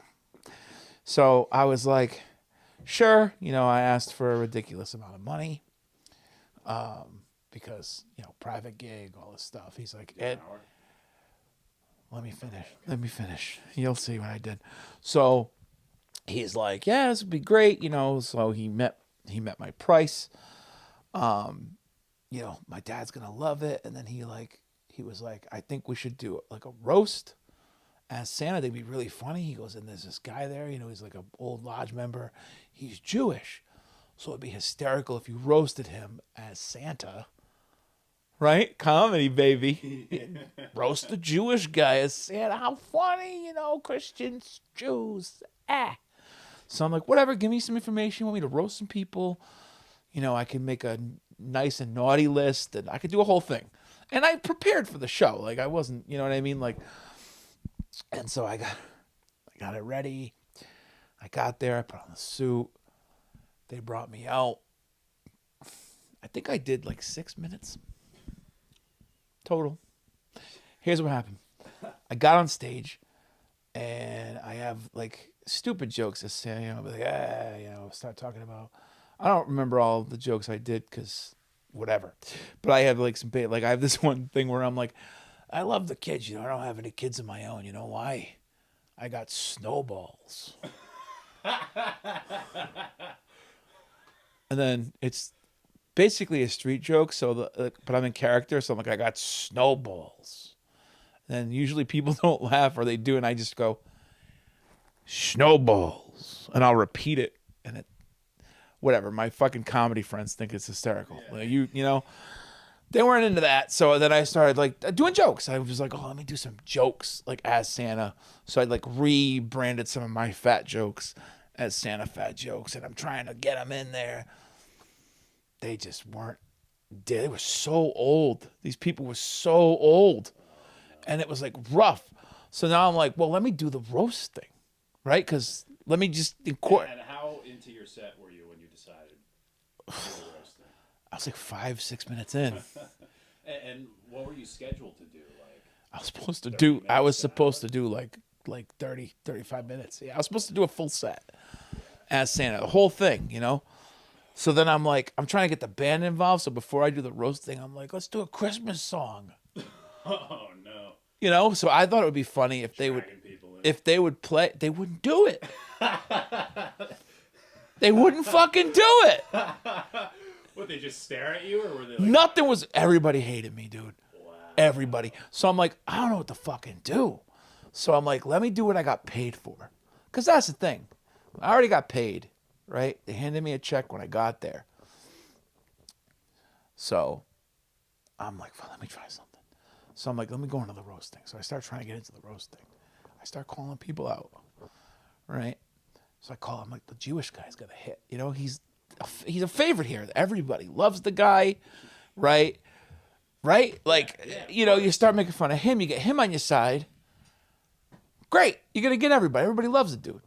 So I was like, sure. I asked for a ridiculous amount of money, because private gig, all this stuff. He's like, Ed, let me finish. You'll see what I did. So he's like, yeah, this would be great, So he met my price. My dad's gonna love it. And then he was like, I think we should do like a roast as Santa. They'd be really funny. He goes, and there's this guy there, he's like an old lodge member. He's Jewish, so it'd be hysterical if you roasted him as Santa. Right? Comedy, baby. Roast the Jewish guy as Santa. How funny, Christians, Jews. So I'm like, whatever, give me some information. You want me to roast some people? I can make a nice and naughty list, and I could do a whole thing. And I prepared for the show. Like, I wasn't, you know what I mean? Like, and so I got it ready. I got there. I put on the suit. They brought me out. I think I did like 6 minutes total. Here's what happened. I got on stage, and I have like stupid jokes to say. I'll be like, start talking about. I don't remember all the jokes I did because whatever. But I have like I have this one thing where I'm like, I love the kids. I don't have any kids of my own. You know why? I got snowballs. And then it's basically a street joke. So but I'm in character. So I'm like, I got snowballs. And then usually people don't laugh, or they do, and I just go, snowballs, and I'll repeat it, and whatever. My fucking comedy friends think it's hysterical. Yeah. Like, they weren't into that. So then I started like doing jokes. I was like, oh, let me do some jokes like as Santa. So I like rebranded some of my fat jokes as Santa fat jokes, and I'm trying to get them in there. They just weren't. They were so old. These people were so old, and it was like rough. So now I'm like, well, let me do the roast thing, right? Because let me just incorporate. And how into your set were you when you decided to do the roast thing? I was like 5-6 minutes in. And what were you scheduled to do? Like I was supposed to do like 30, 35 minutes. Yeah, I was supposed to do a full set as Santa, the whole thing, So then I'm like, I'm trying to get the band involved. So before I do the roast thing, I'm like, let's do a Christmas song. Oh no. So I thought it would be funny if they would play. They wouldn't do it. They wouldn't fucking do it. Would they just stare at you, or were they like... Nothing was... Everybody hated me, dude. Wow. Everybody. So I'm like, I don't know what to fucking do. So I'm like, let me do what I got paid for. Because that's the thing. I already got paid, right? They handed me a check when I got there. So I'm like, well, let me try something. So I'm like, let me go into the roasting. So I start trying to get into the roasting. I start calling people out, right? So I call him, like, the Jewish guy's got a hit. You know, he's a favorite here. Everybody loves the guy, right? Right? Like, you know, you start making fun of him. You get him on your side. Great. You're going to get everybody. Everybody loves the dude.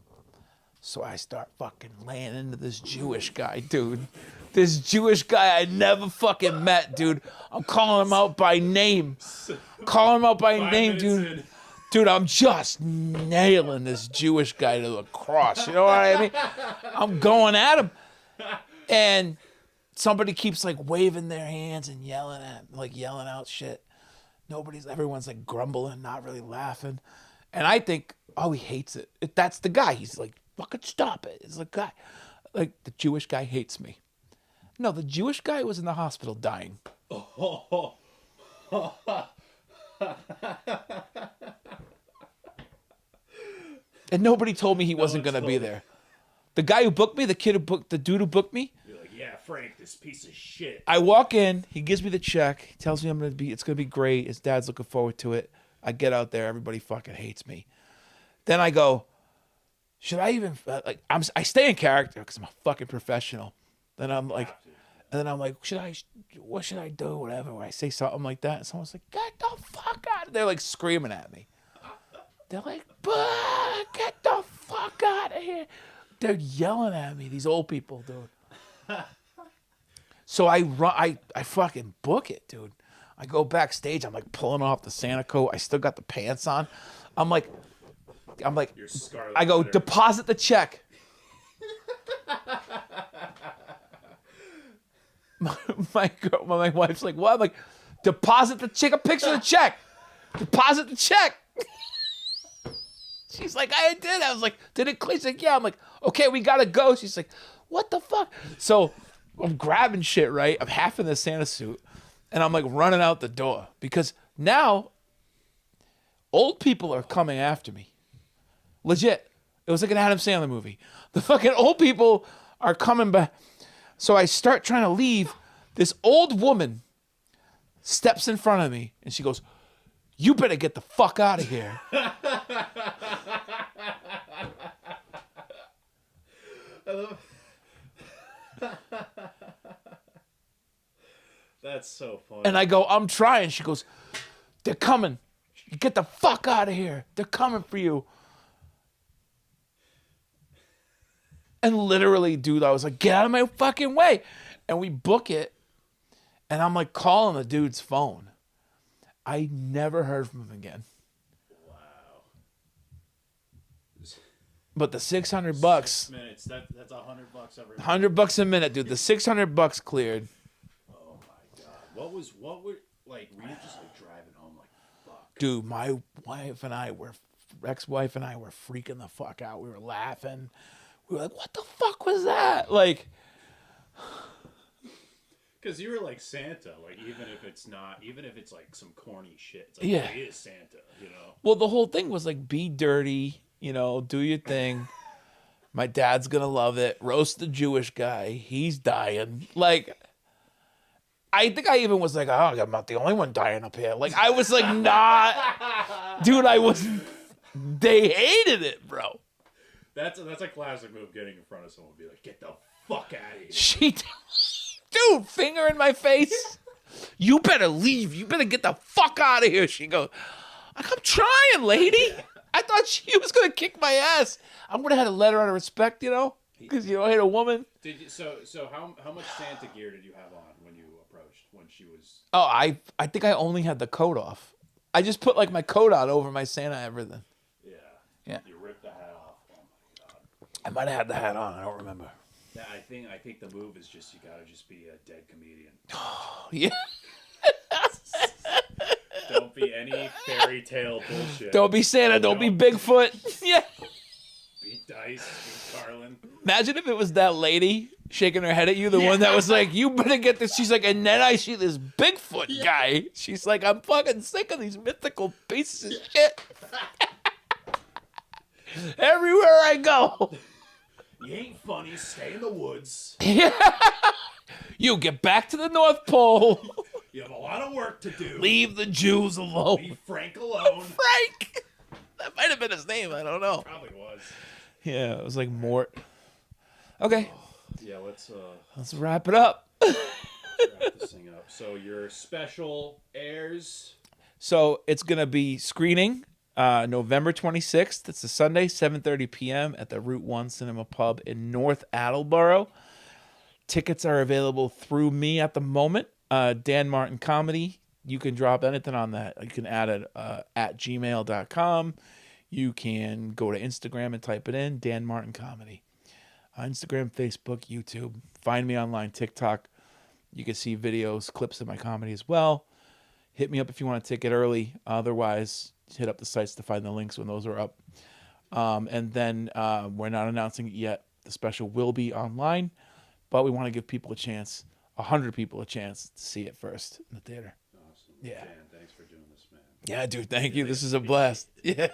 So I start fucking laying into this Jewish guy, dude. This Jewish guy I never fucking met, dude. I'm calling him out by name. Calling him out by name, dude. Dude, I'm just nailing this Jewish guy to the cross. You know what I mean? I'm going at him. And somebody keeps like waving their hands and yelling out shit. Everyone's like grumbling, not really laughing. And I think, oh, he hates it. That's the guy. He's like, fucking stop it. It's the guy. Like, the Jewish guy hates me. No, the Jewish guy was in the hospital dying. And nobody told me he wasn't going to be there. The guy who booked me, the dude who booked me. You're like, yeah, Frank, this piece of shit. I walk in, he gives me the check, he tells me it's going to be great. His dad's looking forward to it. I get out there, everybody fucking hates me. Then I go, should I even, I stay in character because I'm a fucking professional. Then I'm like, what should I do? Whatever. When I say something like that, and someone's like, get the fuck out. They're like screaming at me. They're like, get the fuck out of here. They're yelling at me, these old people, dude. So I fucking book it, dude. I go backstage, I'm like pulling off the Santa coat. I still got the pants on. I'm like, I go, deposit the check. my wife's like, what? I'm like, deposit the check. A picture of the check. Deposit the check. She's like, I did. I was like, did it clear? She's like, yeah. I'm like, okay, we gotta go. She's like, what the fuck? So I'm grabbing shit, right? I'm half in the Santa suit, and I'm like running out the door because now old people are coming after me. Legit. It was like an Adam Sandler movie. The fucking old people are coming back. So I start trying to leave. This old woman steps in front of me, and she goes, you better get the fuck out of here. That's so funny. And I go, I'm trying. She goes, they're coming. Get the fuck out of here. They're coming for you. And literally, dude, I was like, get out of my fucking way. And we book it. And I'm like calling the dude's phone. I never heard from him again. Wow. But the $600. 6 minutes. That's $100 every. $100 a minute, dude. The $600 cleared. Oh my god. What were you just like driving home like, fuck? Dude, my ex-wife and I were freaking the fuck out. We were laughing. We were like, what the fuck was that? Like, because you were like Santa, like even if it's like some corny shit, it's like, yeah, he is Santa, you know. Well, the whole thing was like, be dirty, you know, do your thing. My dad's gonna love it. Roast the Jewish guy. He's dying. Like, I think I even was like, oh, I'm not the only one dying up here. Like, I was like, not, dude. They hated it, bro. That's a classic move. Getting in front of someone, and be like, get the fuck out of here. Dude, finger in my face. You better leave. You better get the fuck out of here. She goes, I'm trying, lady. I thought she was going to kick my ass. I would have had a letter out of respect, you know, because, you know, I hit a woman. Did you, so how much Santa gear did you have on when you approached, when she was? Oh, I think I only had the coat off. I just put like my coat on over my Santa everything. Yeah. You ripped the hat off. Oh my god. I might have had the hat on. I don't remember. Yeah, I think the move is just you gotta just be a dead comedian. Yeah. Don't be any fairy tale bullshit. Don't be Santa. Don't be Bigfoot. Yeah. Be Dice. Be Carlin. Imagine if it was that lady shaking her head at you, the one that was like, you better get this. She's like, and then I see this Bigfoot guy. She's like, I'm fucking sick of these mythical pieces of shit. Everywhere I go. You ain't funny. Stay in the woods. You get back to the North Pole. You have a lot of work to do. Leave the Jews alone. Leave Frank alone. Frank. That might have been his name. I don't know. Probably was. Yeah, it was like Mort. Okay. Yeah, Let's wrap it up. wrap this thing up. So your special airs. So it's gonna be screening November 26th. It's a Sunday, 7:30 p.m. at the Route 1 Cinema Pub in North Attleboro. Tickets are available through me at the moment. Dan Martin Comedy. You can drop anything on that. You can add it at gmail.com. You can go to Instagram and type it in, Dan Martin Comedy. Instagram, Facebook, YouTube. Find me online, TikTok. You can see videos, clips of my comedy as well. Hit me up if you want a ticket early. Otherwise, hit up the sites to find the links when those are up. And then we're not announcing it yet. The special will be online, but we want to give people a chance, 100 people a chance to see it first in the theater. Awesome. Yeah. Dan, thanks for doing this, man. Yeah, dude, thank you. This is a blast. Yeah.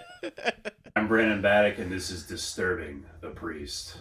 I'm Brandon Battick, and this is Disturbing the Priest.